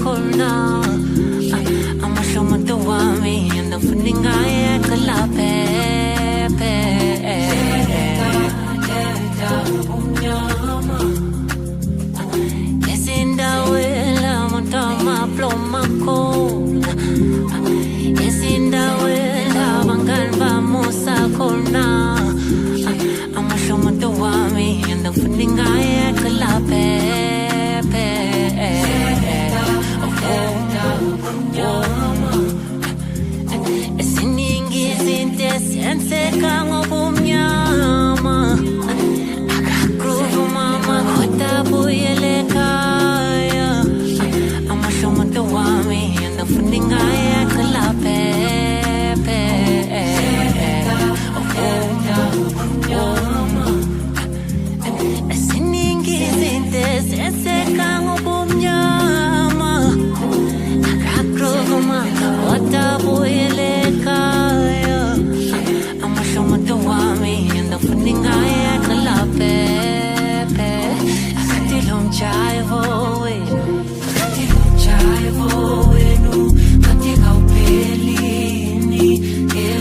corner. I'm a show my do me and the funding I could love Yes, in the will, I'm on top my flow, my cold. Yes, in the will, I'm going to Musa corner. I'm a show my do me and the funding I could love Sense kang obumnyama Akagroove mama Kota buyele kaya Ama shoma dawami And the funding I kalape Siningi sinte sense kang obumnyama Akagroove mama Kota buyele kaya And the funding I kalape I got the long jive away no got the cow pelini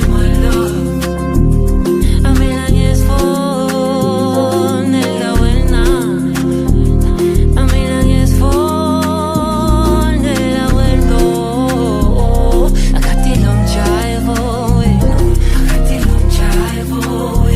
my love I mean I guess for nella wena I mean I guess for nella wena I got the long jive away I got the long jive away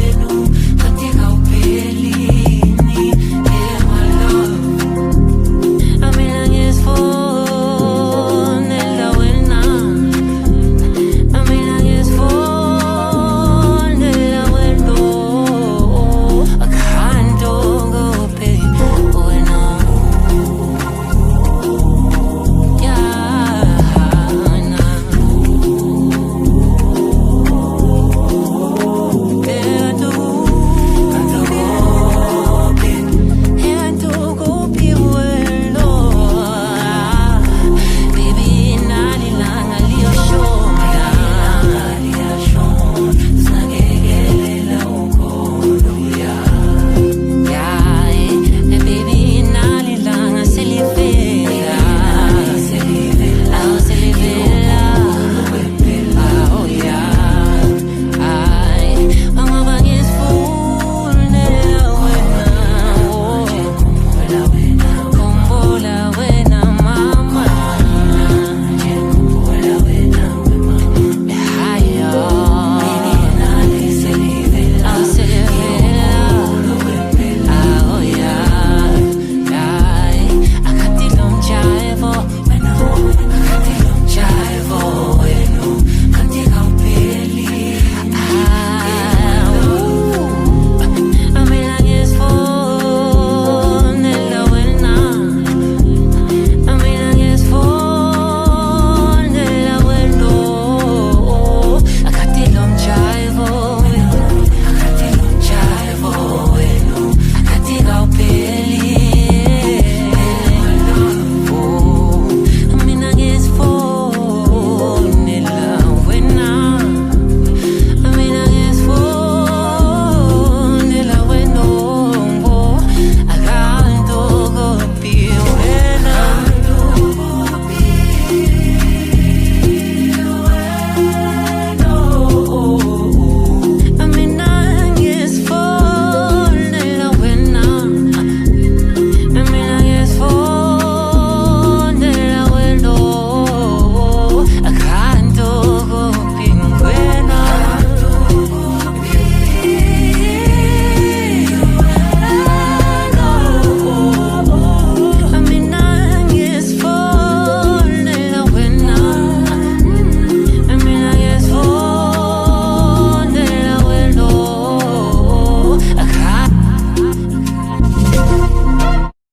Wena